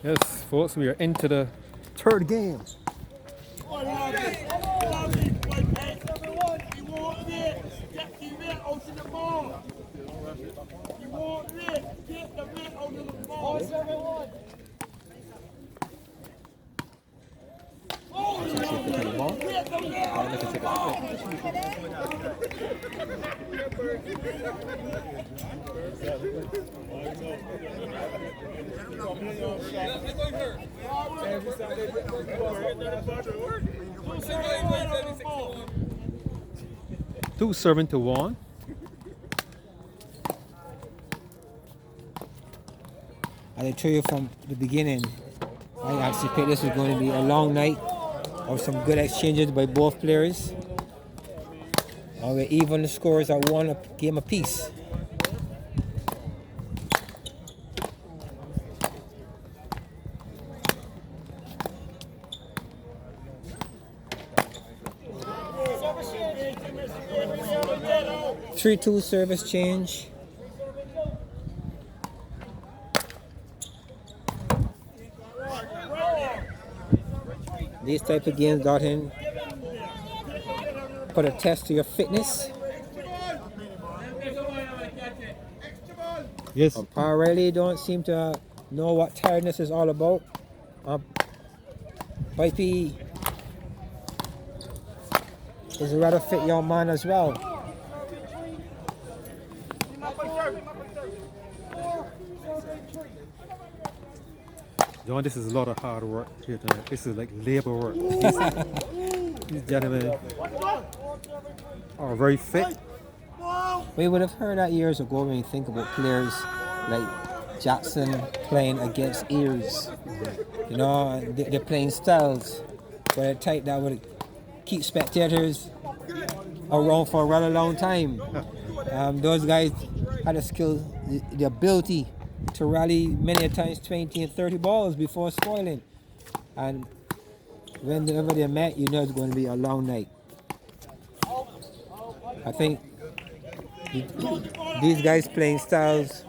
Yes, folks, we are into the third game. Two serving to one. I tell you from the beginning, I anticipate this is going to be a long night of some good exchanges by both players. We're even the scores at one game apiece. Three-two service change. These type of games, Dalton, put a test to your fitness. Yes. Pah Riley don't seem to know what tiredness is all about. Pipey is a rather fit young man as well. John, this is a lot of hard work here tonight. This is like labor work. These gentlemen are very fit. We would have heard that years ago when you think about players like Jackson playing against ears. You know, they're playing styles, but a type that would keep spectators around for a rather long time. Those guys had a skill, the ability to rally many a times 20 and 30 balls before spoiling. And whenever they met, you know it's going to be a long night. I think these guys playing styles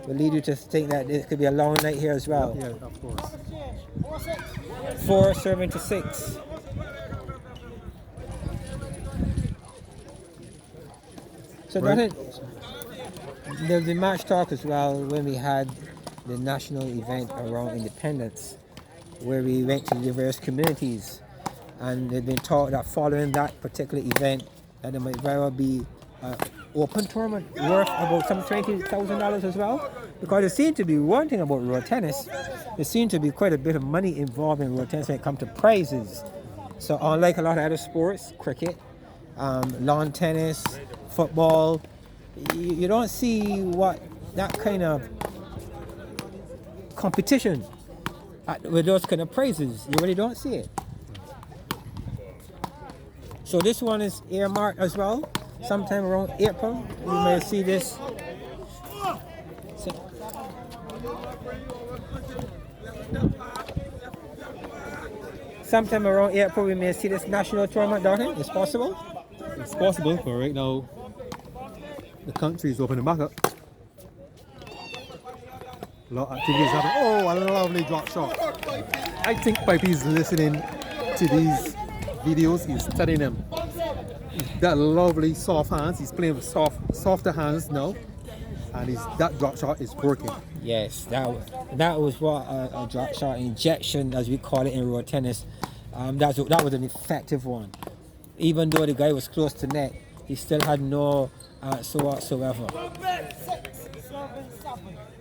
will lead you to think that it could be a long night here as well. Yeah, of course. 4 serving to 6. So Right. the match talk as well when we had the national event around independence, where we went to diverse communities, and they've been taught that following that particular event that there might very well be an open tournament worth about some $20,000 as well, because there seemed to be one thing about road tennis, there seemed to be quite a bit of money involved in road tennis when it comes to prizes. So unlike a lot of other sports, cricket, lawn tennis, football, you don't see what that kind of competition with those kind of prizes. You really don't see it. So this one is earmarked as well. Sometime around April, we may see this. Sometime around April, we may see this national tournament, don't it? It's possible. It's possible, but right now the country is opening back up. A lot of activities happening. Oh, a lovely drop shot. I think Pipey is listening to these videos. He's studying them. He's got lovely soft hands. He's playing with softer hands now, and that drop shot is working. Yes, that was what a drop shot injection, as we call it in road tennis. That was an effective one. Even though the guy was close to net, he still had no answer whatsoever.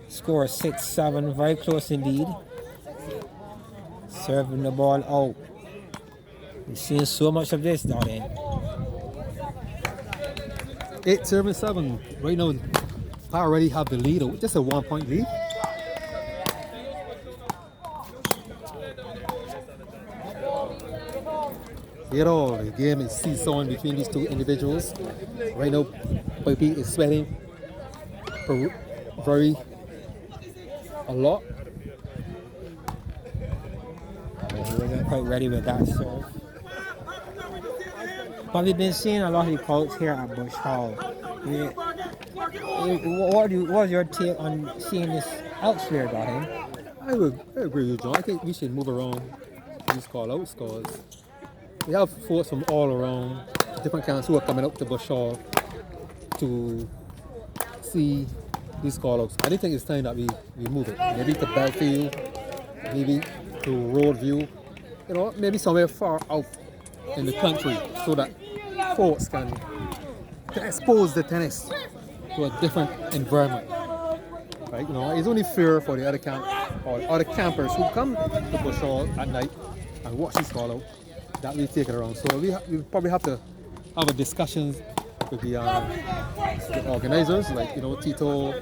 Score 6-7, very close indeed. Serving the ball out. We've seen so much of this, darling. 8-7. Right now, I already have the lead, just a 1-point lead. The game is seesawing between these two individuals. Right now, Pipey is sweating very a lot. He wasn't quite ready with that serve. But we've been seeing a lot of the calls here at Bush Hall. Yeah. What was your take on seeing this elsewhere, Darren? I agree with John. I think we should move around these call-outs because we have folks from all around, different camps who are coming up to Bush Hall to see these call-outs. I think it's time that we move it. Maybe to Belfield, maybe to Roadview, maybe somewhere far out in the country so that folks can expose the tennis to a different environment. Right? It's only fair for the other camp or other campers who come to Bush Hall at night and watch this call out that we take it around. So we probably have to have a discussions with the organizers like Tito,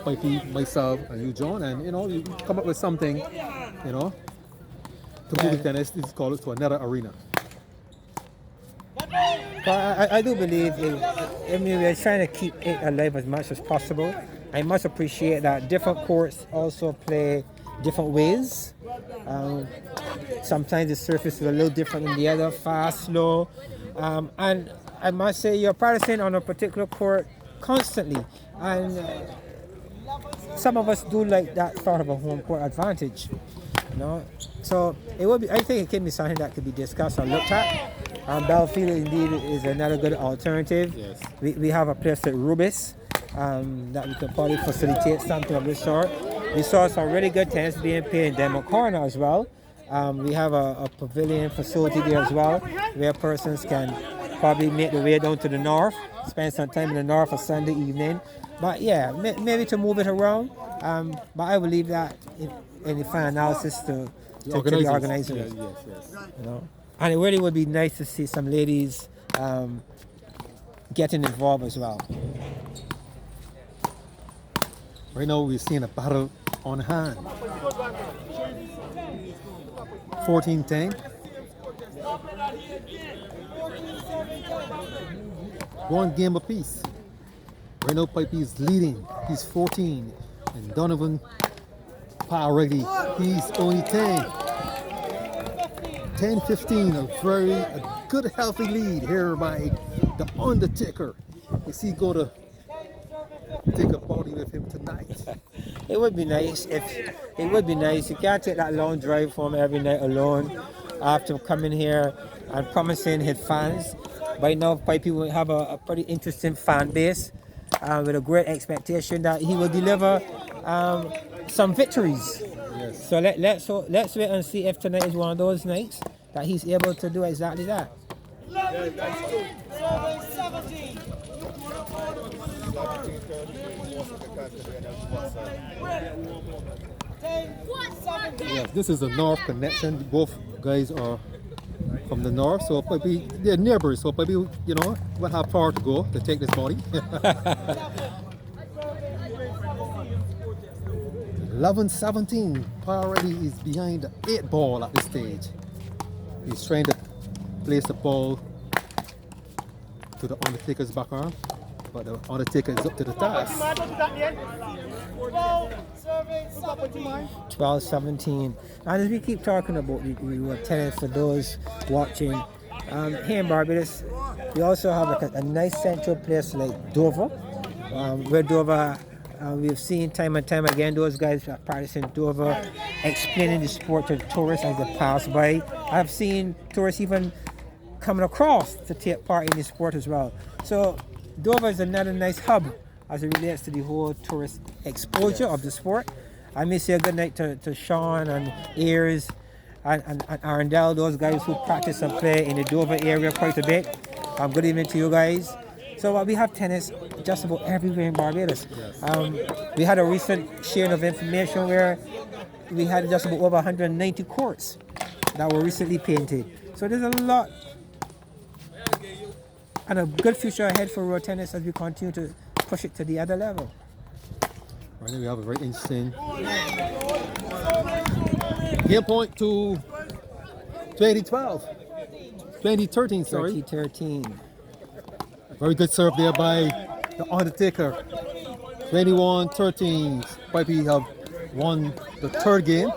Mikey, myself, and you, John, and we come up with something, to move the tennis this call out to another arena. But I do believe we're trying to keep it alive as much as possible. I must appreciate that different courts also play different ways. Sometimes the surface is a little different than the other, fast, slow. And I must say you're practicing on a particular court constantly. And some of us do like that sort of a home court advantage. So I think it can be something that could be discussed or looked at. Belfield indeed is another good alternative. Yes. We have a place at Rubis that we can probably facilitate something of this sort. We saw some really good tennis being played in Demo Corner as well. We have a pavilion facility there as well where persons can probably make their way down to the north, spend some time in the north for Sunday evening. But yeah, maybe to move it around. But I will leave that in the final analysis to the organizers. Yes. And it really would be nice to see some ladies getting involved as well. Right now we're seeing a battle on hand. 14-10. One game apiece. Right now Pipey is leading. He's 14. And Donovan Pah Riley, he's only 10. 10-15, a good healthy lead here by the Undertaker. Is he going to take a body with him tonight? It would be nice You can't take that long drive home every night alone after coming here and promising his fans. By now, Pipey will have a pretty interesting fan base with a great expectation that he will deliver some victories. Yes. So let's wait and see if tonight is one of those nights that he's able to do exactly that. Yes, this is the North connection. Both guys are from the North, so probably they're neighbors. So probably will have far to go to take this body. 11-17. Pah Riley is behind the 8 ball at this stage. He's trying to place the ball to the Undertaker's back arm, but the Undertaker is up to the task. 12-17. And as we keep talking about the tennis for those watching, here in Barbados, we also have a nice central place like Dover, where Dover, we've seen time and time again those guys are practicing Dover, explaining the sport to tourists as they pass by. I've seen tourists even coming across to take part in the sport as well. So Dover is another nice hub as it relates to the whole tourist exposure of the sport. I may say a good night to Sean and Ayers and Arundel, those guys who practice and play in the Dover area quite a bit. Good evening to you guys. So we have tennis just about everywhere in Barbados. Yes. We had a recent sharing of information where we had just about over 190 courts that were recently painted. So there's a lot and a good future ahead for road tennis as we continue to push it to the other level. Right now we have a very interesting game point to 2013, sorry. 2013. Very good serve there by the Undertaker. 21-13. Pipey have won the third game.